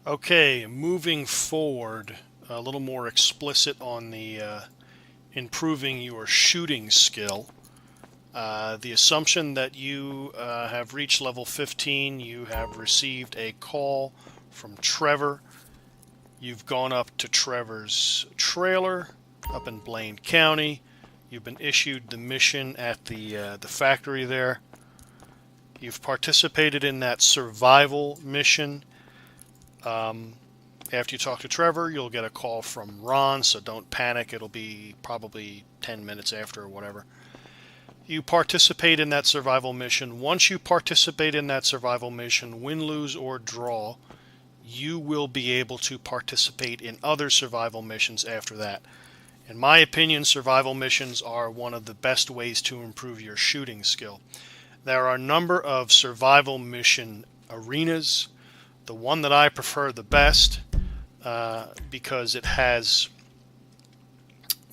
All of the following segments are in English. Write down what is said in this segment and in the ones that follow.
Okay, moving forward, a little more explicit on the improving your shooting skill. The assumption that you have reached level 15, you have received a call from Trevor. You've gone up to Trevor's trailer up in Blaine County. You've been issued the mission at the factory there. You've participated in that survival mission. After you talk to Trevor, you'll get a call from Ron, so don't panic. It'll be probably 10 minutes after or whatever. You participate in that survival mission. Once you participate in that survival mission, win, lose, or draw, you will be able to participate in other survival missions after that. In my opinion, survival missions are one of the best ways to improve your shooting skill. There are a number of survival mission arenas. The one that I prefer the best, because it has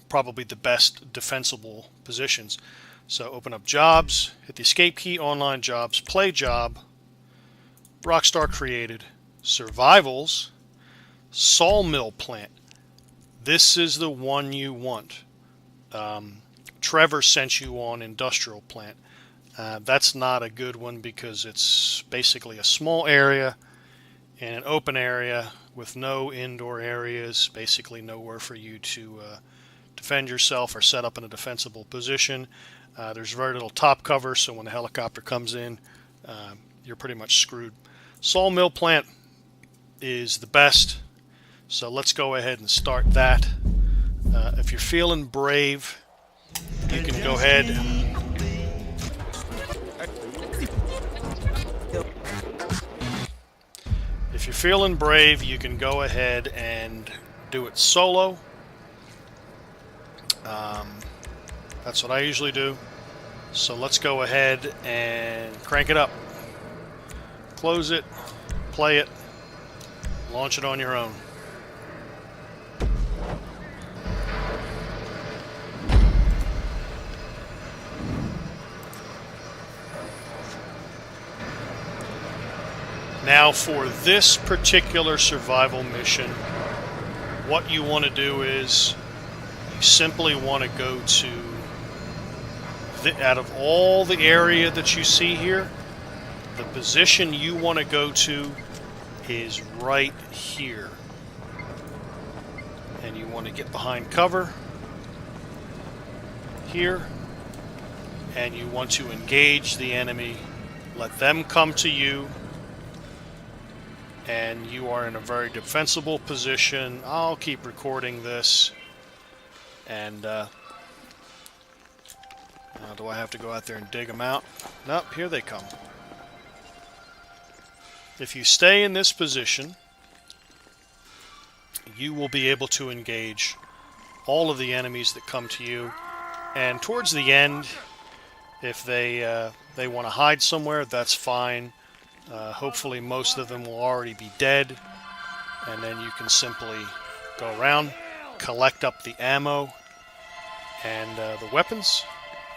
probably the best defensible positions. So open up jobs, hit the escape key, online jobs, play job, Rockstar created, survivals, sawmill plant. This is the one you want. Trevor sent you on industrial plant. That's not a good one because it's basically a small area in an open area with no indoor areas, basically nowhere for you to defend yourself or set up in a defensible position. There's very little top cover, so when the helicopter comes in, you're pretty much screwed. Sawmill plant is the best, so let's go ahead and start that. If you're feeling brave, you can go ahead. If you're feeling brave, you can go ahead and do it solo. That's what I usually do. So let's go ahead and crank it up. Close it, play it, launch it on your own. Now for this particular survival mission, what you want to do is you simply want to go to, out of all the area that you see here, the position you want to go to is right here. And you want to get behind cover here, and you want to engage the enemy, let them come to you, and you are in a very defensible position. I'll keep recording this. And do I have to go out there and dig them out? Nope, here they come. If you stay in this position, you will be able to engage all of the enemies that come to you. And towards the end, if they want to hide somewhere, that's fine. Hopefully most of them will already be dead, and then you can simply go around, collect up the ammo and the weapons,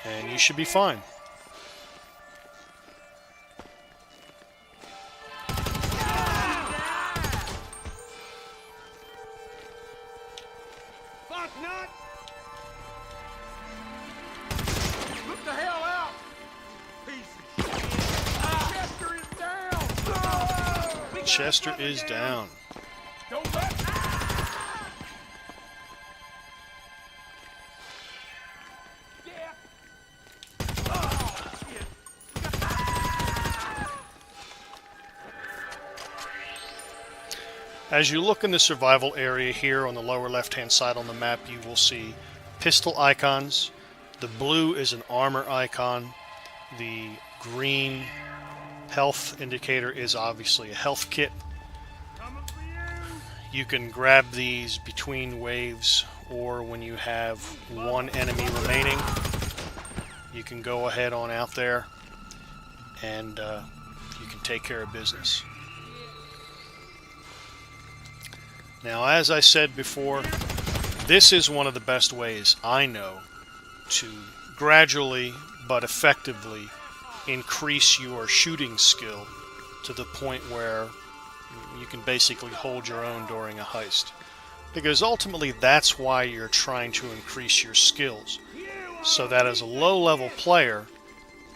and you should be fine. Fuck nut! Look the hell out! Piece of shit! Chester is down! Chester is down. Don't let... As you look in the survival area here on the lower left-hand side on the map, you will see pistol icons. The blue is an armor icon. The green health indicator is obviously a health kit. You can grab these between waves, or when you have one enemy remaining, you can go ahead on out there and you can take care of business. Now, as I said before, this is one of the best ways I know to gradually but effectively increase your shooting skill to the point where You can basically hold your own during a heist. Because ultimately that's why you're trying to increase your skills. So that as a low-level player,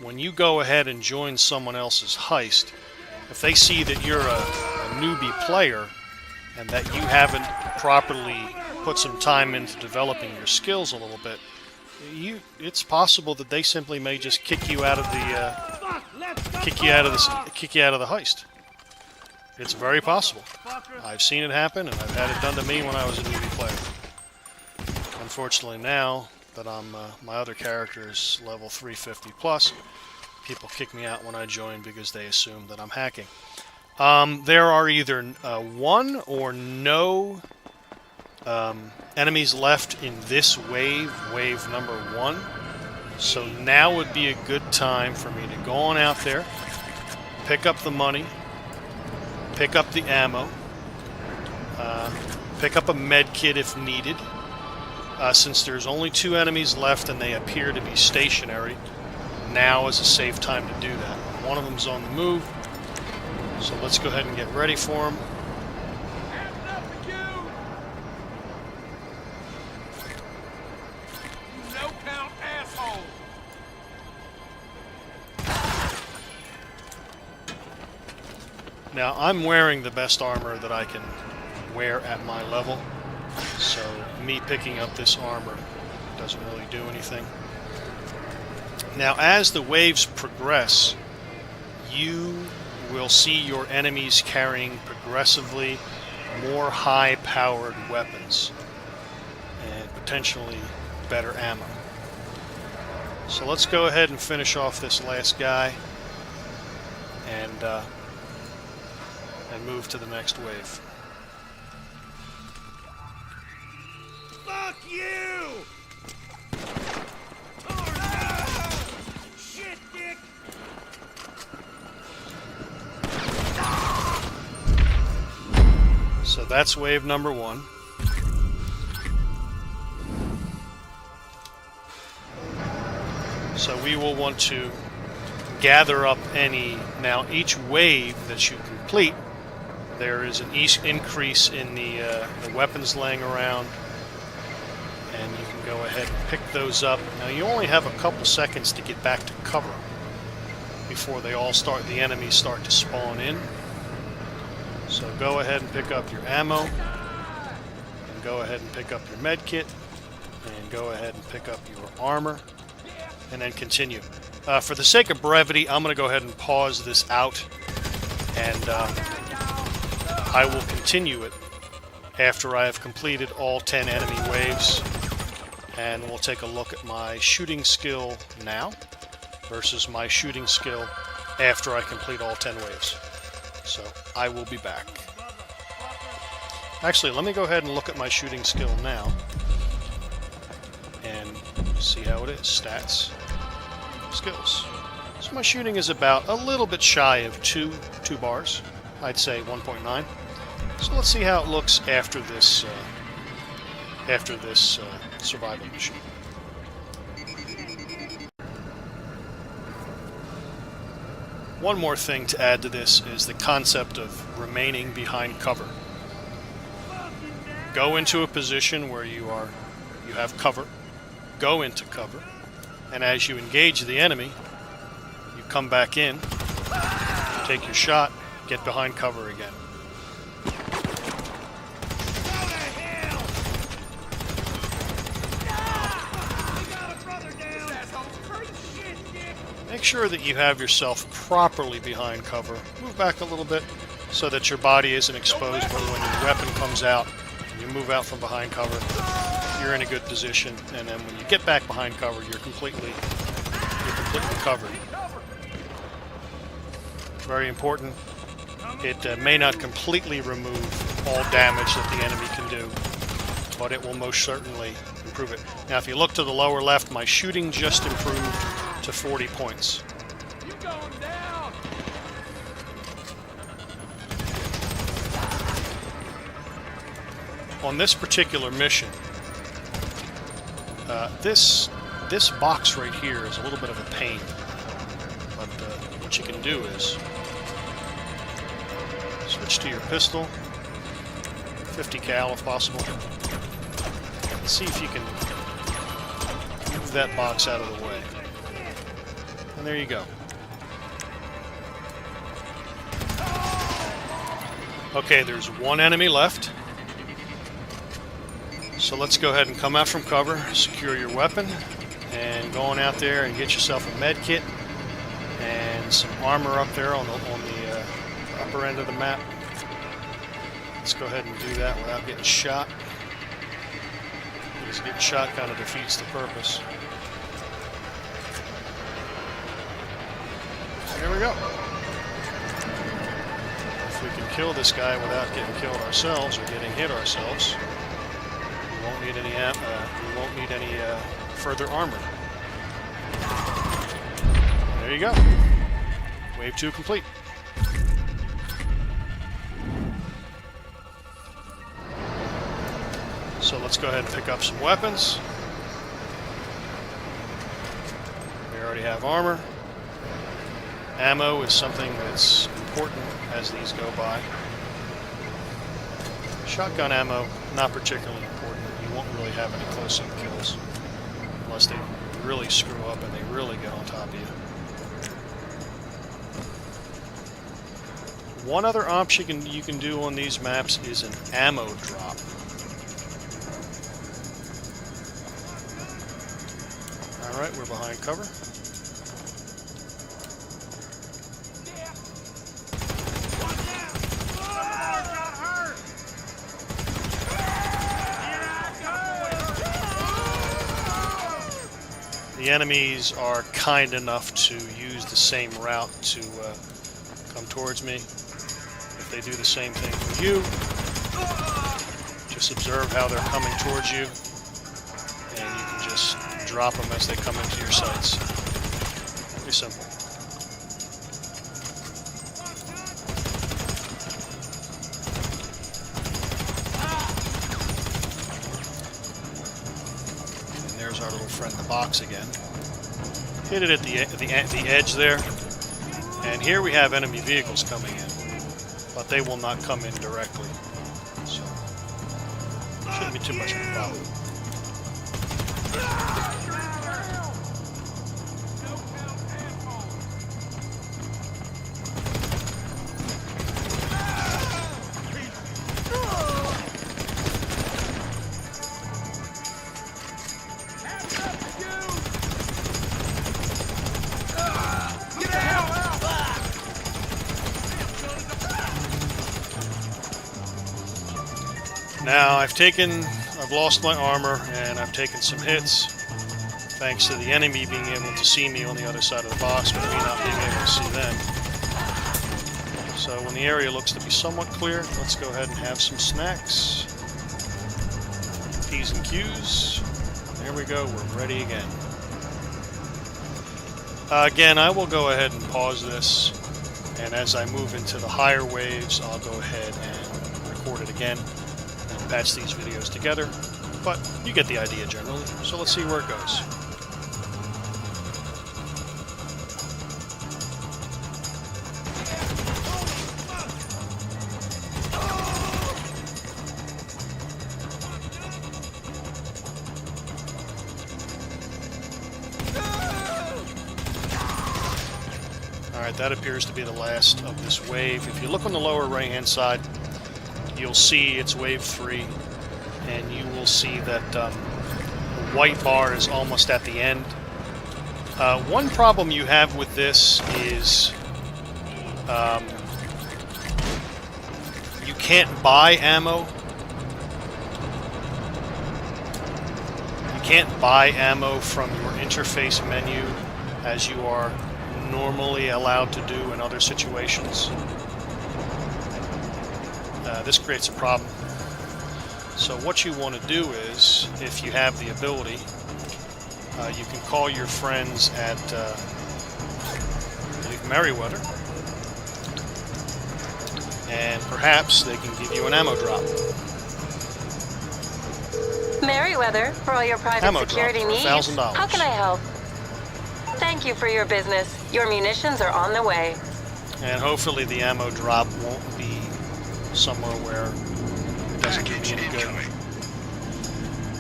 when you go ahead and join someone else's heist, if they see that you're a newbie player and that you haven't properly put some time into developing your skills a little bit, it's possible that they simply may just kick you out of the heist. It's very possible. I've seen it happen, and I've had it done to me when I was a newbie player. Unfortunately, now that my other character is level 350 plus, people kick me out when I join because they assume that I'm hacking. There are either one or no enemies left in this wave number 1. So now would be a good time for me to go on out there, pick up the money, pick up the ammo, pick up a med kit if needed. Since there's only 2 enemies left and they appear to be stationary, now is a safe time to do that. One of them's on the move, so let's go ahead and get ready for him. No count, asshole. Now, I'm wearing the best armor that I can wear at my level, so me picking up this armor doesn't really do anything. Now, as the waves progress, you will see your enemies carrying progressively more high-powered weapons and potentially better ammo. So let's go ahead and finish off this last guy and move to the next wave. Fuck you! Oh, no! Shit, dick! So that's wave number 1. So we will want to gather up any... Now, each wave that you complete, there is an increase in the weapons laying around, and you can go ahead and pick those up. Now, you only have a couple seconds to get back to cover before the enemies start to spawn in. So go ahead and pick up your ammo, and go ahead and pick up your med kit, and go ahead and pick up your armor, and then continue. For the sake of brevity, I'm going to go ahead and pause this out, and I will continue it after I have completed all 10 enemy waves, and we'll take a look at my shooting skill now versus my shooting skill after I complete all 10 waves. So I will be back. Actually, let me go ahead and look at my shooting skill now and see how it is. Stats, skills. So my shooting is about a little bit shy of 2 bars. I'd say 1.9. So let's see how it looks after this survival mission. One more thing to add to this is the concept of remaining behind cover. Go into a position where you have cover, go into cover, and as you engage the enemy, you come back in, take your shot, get behind cover again. Make sure that you have yourself properly behind cover. Move back a little bit so that your body isn't exposed, but when your weapon comes out, you move out from behind cover, you're in a good position, and then when you get back behind cover, you're completely covered. Very important. It may not completely remove all damage that the enemy can do, but it will most certainly improve it. Now, if you look to the lower left, my shooting just improved to 40 points. You going down? On this particular mission, this box right here is a little bit of a pain, but what you can do is just Switch to your pistol. 50 cal if possible. And see if you can move that box out of the way. And there you go. Okay, there's one enemy left. So let's go ahead and come out from cover, secure your weapon, and go on out there and get yourself a med kit and some armor up there on the upper end of the map. Let's go ahead and do that without getting shot. Because getting shot kind of defeats the purpose. There we go. If we can kill this guy without getting killed ourselves or getting hit ourselves, we won't need any further armor. There you go. Wave 2 complete. So let's go ahead and pick up some weapons. We already have armor. Ammo is something that's important as these go by. Shotgun ammo, not particularly important. You won't really have any close-up kills unless they really screw up and they really get on top of you. One other option you can do on these maps is an ammo drop. Alright, we're behind cover. The enemies are kind enough to use the same route to come towards me. If they do the same thing for you, just observe how they're coming towards you, and you can just drop them as they come into your sights. Pretty simple. And there's our little friend in the box again. Hit it at the edge there. And here we have enemy vehicles coming in, but they will not come in directly. So, shouldn't be too much of a problem. Now I've lost my armor and I've taken some hits thanks to the enemy being able to see me on the other side of the box, but me not being able to see them. So when the area looks to be somewhat clear, let's go ahead and have some snacks. P's and Q's. There we go, we're ready again. Again, I will go ahead and pause this, and as I move into the higher waves, I'll go ahead and record it again. Patch these videos together, but you get the idea generally, so let's see where it goes. Alright, that appears to be the last of this wave. If you look on the lower right hand side, you'll see it's wave 3, and you will see that the white bar is almost at the end. One problem you have with this is you can't buy ammo. You can't buy ammo from your interface menu as you are normally allowed to do in other situations. This creates a problem. So what you want to do is, if you have the ability, you can call your friends at I believe Merriweather, and perhaps they can give you an ammo drop. Merriweather, for all your private Ammo security drop for needs. $1,000. How can I help? Thank you for your business. Your munitions are on the way. And hopefully the ammo drop won't be somewhere where it doesn't do me any good.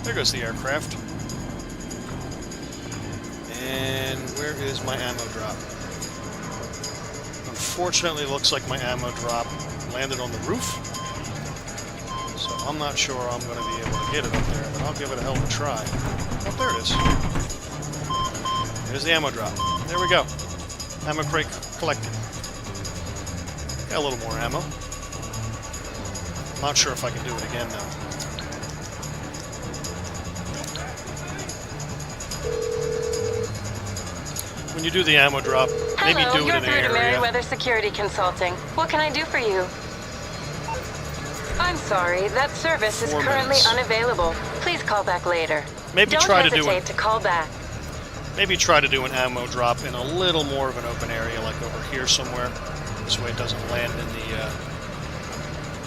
There goes the aircraft. And where is my ammo drop? Unfortunately, looks like my ammo drop landed on the roof. So I'm not sure I'm going to be able to get it up there, but I'll give it a hell of a try. Oh, there it is. There's the ammo drop. There we go. Ammo crate collected. Got a little more ammo. Not sure if I can do it again, though. When you do the ammo drop, maybe Hello, do it you're in an through to area. Merriweather Security Consulting. What can I do for you? I'm sorry, that service is 4 currently minutes. unavailable. Please call back later. Maybe Don't try to do hesitate to call back. Maybe try to do an ammo drop in a little more of an open area, like over here somewhere. This way it doesn't land in the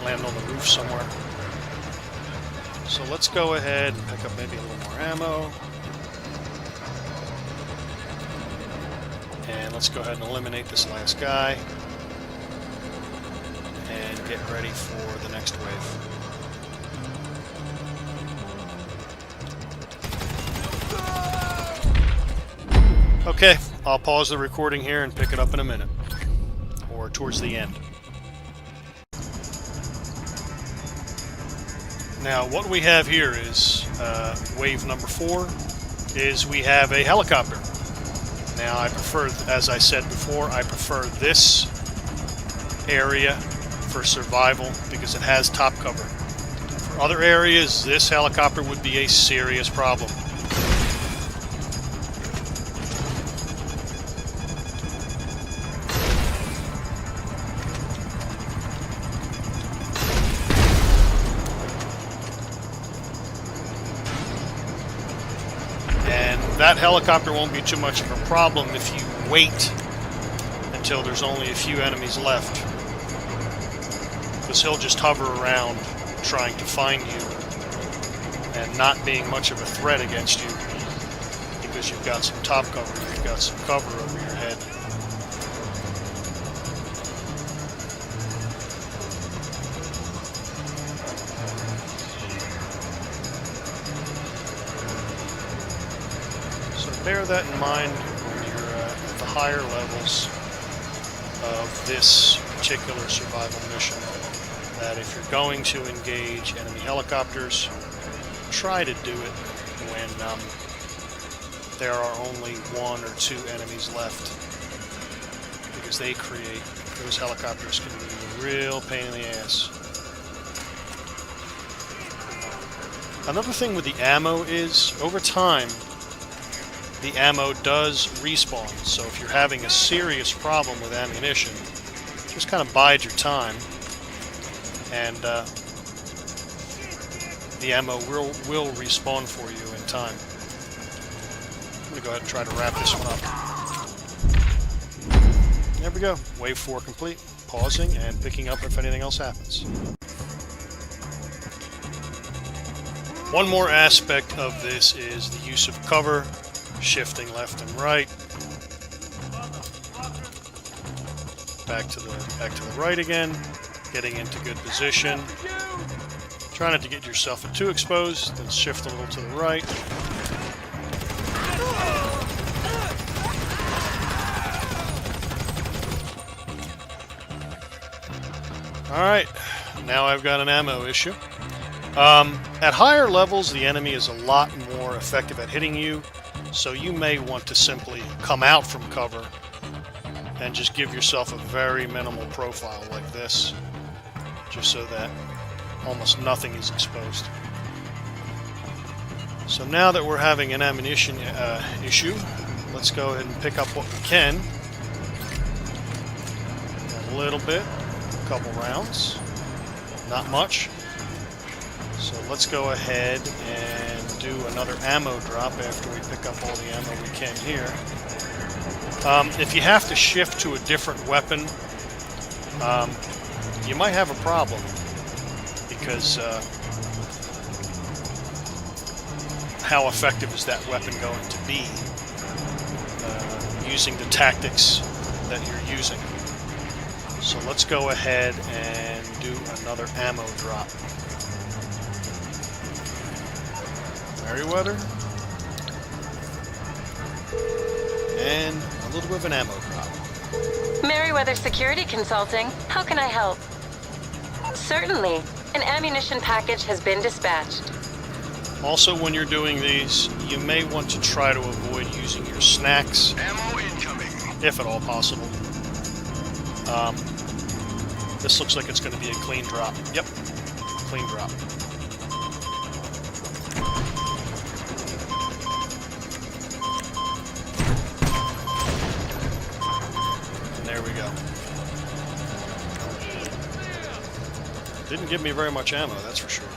land on the roof somewhere. So let's go ahead and pick up maybe a little more ammo. And let's go ahead and eliminate this last guy. And get ready for the next wave. Okay, I'll pause the recording here and pick it up in a minute. Or towards the end. Now, what we have here is wave number 4 is we have a helicopter. Now, I prefer, as I said before, I prefer this area for survival because it has top cover. For other areas, this helicopter would be a serious problem. That helicopter won't be too much of a problem if you wait until there's only a few enemies left. Because he'll just hover around trying to find you and not being much of a threat against you because you've got some top cover, you've got some cover over your head. Bear that in mind when you're at the higher levels of this particular survival mission, that if you're going to engage enemy helicopters, try to do it when there are only 1 or 2 enemies left, because those helicopters can be a real pain in the ass. Another thing with the ammo is, over time, the ammo does respawn, so if you're having a serious problem with ammunition, just kind of bide your time, and the ammo will respawn for you in time. I'm going to go ahead and try to wrap this one up. There we go. Wave 4 complete. Pausing and picking up if anything else happens. One more aspect of this is the use of cover. Shifting left and right. Back to the right again. Getting into good position. Try not to get yourself too exposed. Then shift a little to the right. Alright, now I've got an ammo issue. At higher levels, the enemy is a lot more effective at hitting you. So you may want to simply come out from cover and just give yourself a very minimal profile like this, just so that almost nothing is exposed. So now that we're having an ammunition issue, let's go ahead and pick up what we can. A little bit, a couple rounds, not much. So let's go ahead and do another ammo drop after we pick up all the ammo we can here. If you have to shift to a different weapon, you might have a problem because how effective is that weapon going to be using the tactics that you're using? So let's go ahead and do another ammo drop. Merryweather. And a little bit of an ammo drop. Merryweather Security Consulting. How can I help? Certainly. An ammunition package has been dispatched. Also, when you're doing these, you may want to try to avoid using your snacks, Ammo incoming. if at all possible. This looks like it's going to be a clean drop. Yep, clean drop. And there we go. Didn't give me very much ammo, that's for sure.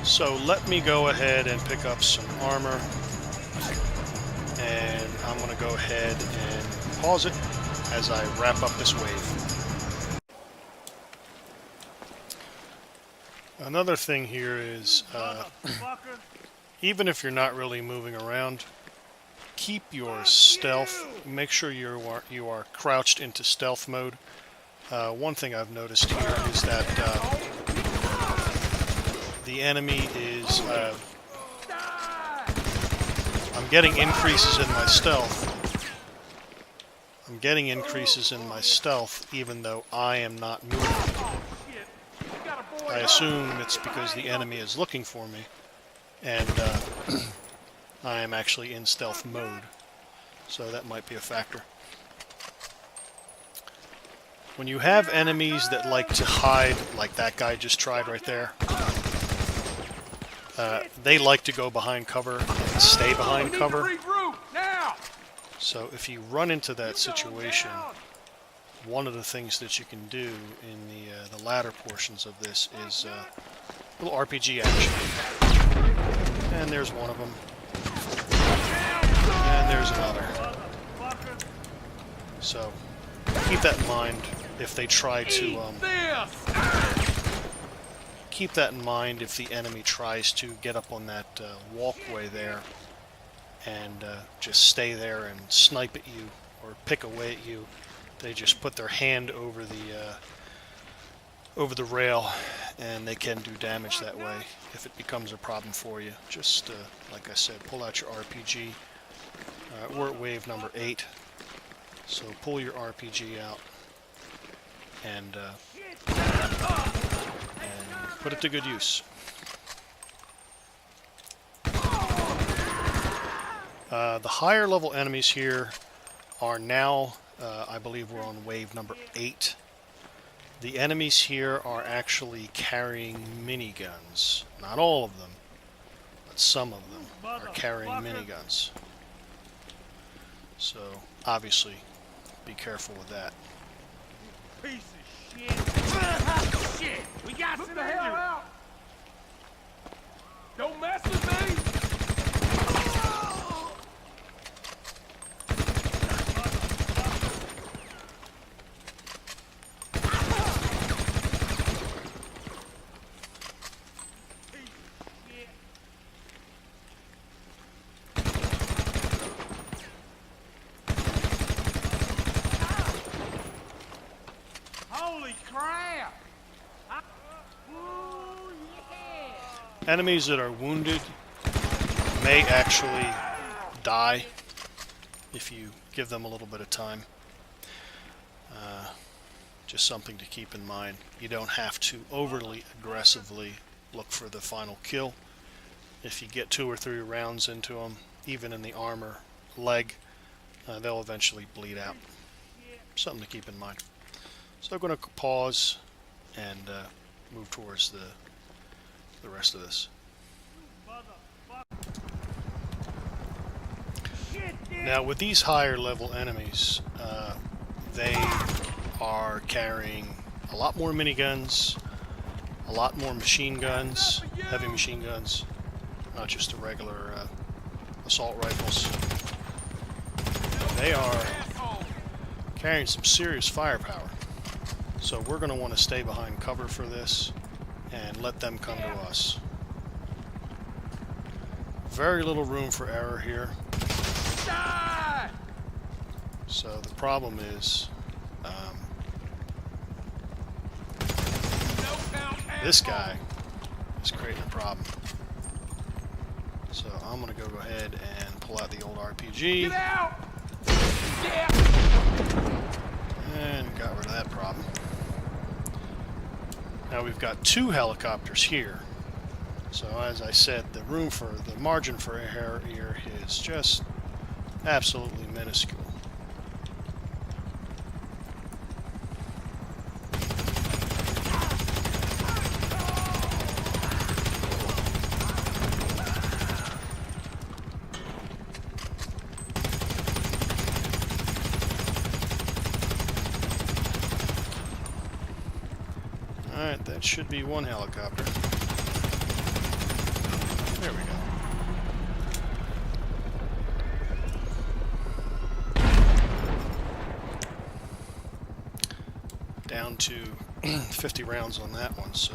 So let me go ahead and pick up some armor, and I'm going to go ahead and pause it as I wrap up this wave. Another thing here is, even if you're not really moving around, keep your stealth. Make sure you are crouched into stealth mode. One thing I've noticed here is that the enemy is, I'm getting increases in my stealth. I'm getting increases in my stealth even though I am not moving. I assume it's because the enemy is looking for me and I am actually in stealth mode. So that might be a factor. When you have enemies that like to hide, like that guy just tried right there, they like to go behind cover and stay behind cover. So if you run into that situation, one of the things that you can do in the latter portions of this is a little RPG action. And there's one of them. And there's another. So keep that in mind if they try to... keep that in mind if the enemy tries to get up on that walkway there and just stay there and snipe at you or pick away at you. They just put their hand over the rail and they can do damage that way if it becomes a problem for you. Just like I said, pull out your RPG. We're at wave number 8, so pull your RPG out and put it to good use. The higher level enemies here are now, I believe we're on wave number 8. The enemies here are actually carrying miniguns. Not all of them, but some of them are carrying miniguns. So, obviously, be careful with that. Piece of shit. Shit. We got some out. Don't mess with me. Holy crap! Ooh, yeah. Enemies that are wounded may actually die if you give them a little bit of time. Just something to keep in mind. You don't have to overly aggressively look for the final kill. If you get 2 or 3 rounds into them, even in the armor leg, they'll eventually bleed out. Something to keep in mind. So I'm going to pause and move towards the rest of this. Now, with these higher level enemies, they are carrying a lot more miniguns, a lot more machine guns, heavy machine guns, not just the regular assault rifles. They are carrying some serious firepower. So we're going to want to stay behind cover for this and let them come to us. Very little room for error here. So the problem is this guy is creating a problem. So I'm going to go ahead and pull out the old RPG. Get out! And got rid of that problem. Now we've got 2 helicopters here. So as I said, the margin for error here is just absolutely minuscule. Alright, that should be 1 helicopter. There we go. Down to 50 rounds on that one, so...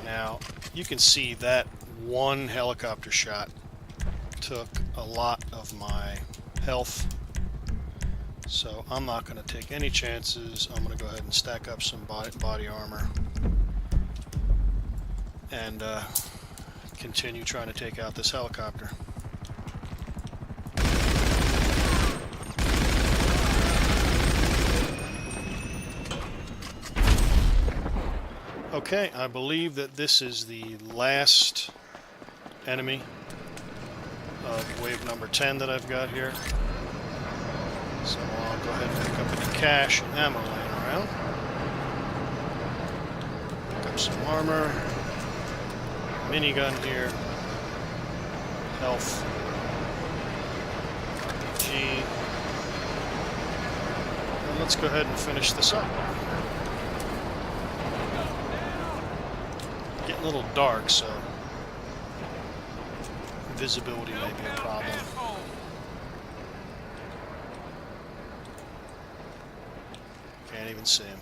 Now, you can see that 1 helicopter shot took a lot of my health. So I'm not going to take any chances. I'm going to go ahead and stack up some body armor and continue trying to take out this helicopter. Okay, I believe that this is the last enemy of wave number 10 that I've got here. So I'll go ahead and pick up any cash and ammo laying around. Pick up some armor. Minigun here. Health. RPG. And let's go ahead and finish this up. Getting a little dark, so visibility may be a problem. Can't even see him.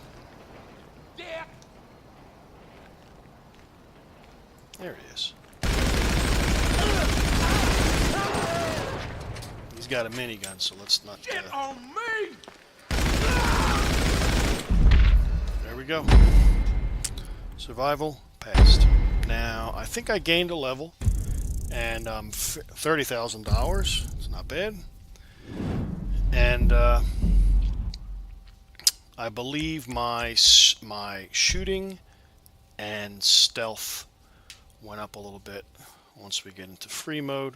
There he is. He's got a minigun, so let's not... Get on me! There we go. Survival passed. Now, I think I gained a level, and $30,000. It's not bad. And I believe my shooting and stealth went up a little bit. Once we get into free mode,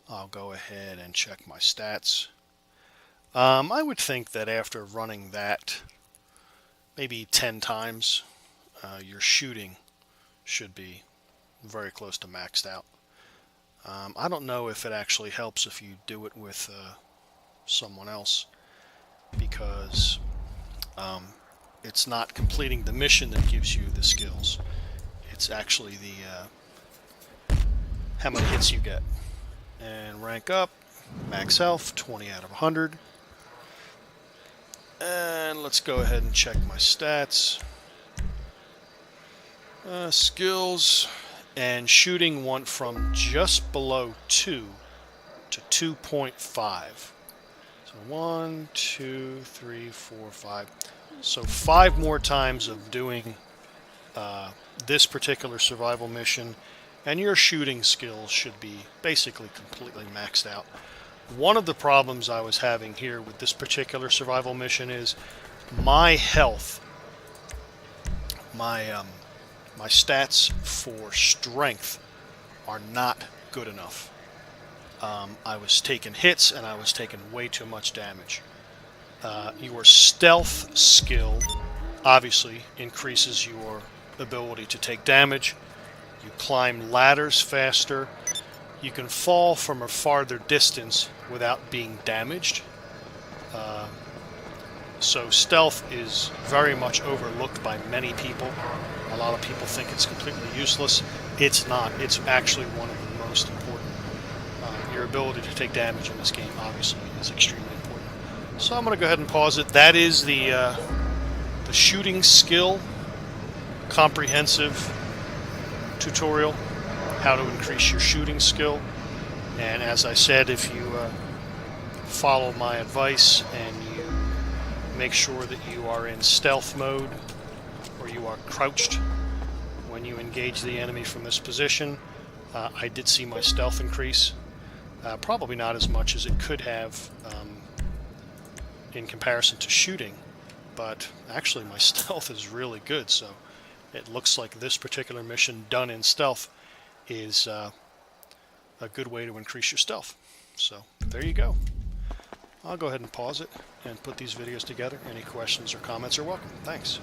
I'll go ahead and check my stats. I would think that after running that maybe 10 times, your shooting should be very close to maxed out. I don't know if it actually helps if you do it with someone else, because it's not completing the mission that gives you the skills. It's actually the how many hits you get. And rank up, max health, 20 out of 100. And let's go ahead and check my stats. Skills and shooting went from just below 2 to 2.5. So 1, 2, 3, 4, 5. So 5 more times of doing this particular survival mission, and your shooting skills should be basically completely maxed out. One of the problems I was having here with this particular survival mission is my health, my stats for strength are not good enough. I was taking hits and I was taking way too much damage. Your stealth skill obviously increases your ability to take damage. You climb ladders faster. You can fall from a farther distance without being damaged. So stealth is very much overlooked by many people. A lot of people think it's completely useless. It's not. It's actually one of the most important. Your ability to take damage in this game, obviously, is extremely important. So I'm going to go ahead and pause it. That is the shooting skill comprehensive tutorial, how to increase your shooting skill. And as I said, if you follow my advice and you make sure that you are in stealth mode, or you are crouched when you engage the enemy from this position, I did see my stealth increase. Probably not as much as it could have in comparison to shooting, but actually my stealth is really good, so it looks like this particular mission done in stealth is a good way to increase your stealth. So there you go. I'll go ahead and pause it and put these videos together. Any questions or comments are welcome. Thanks.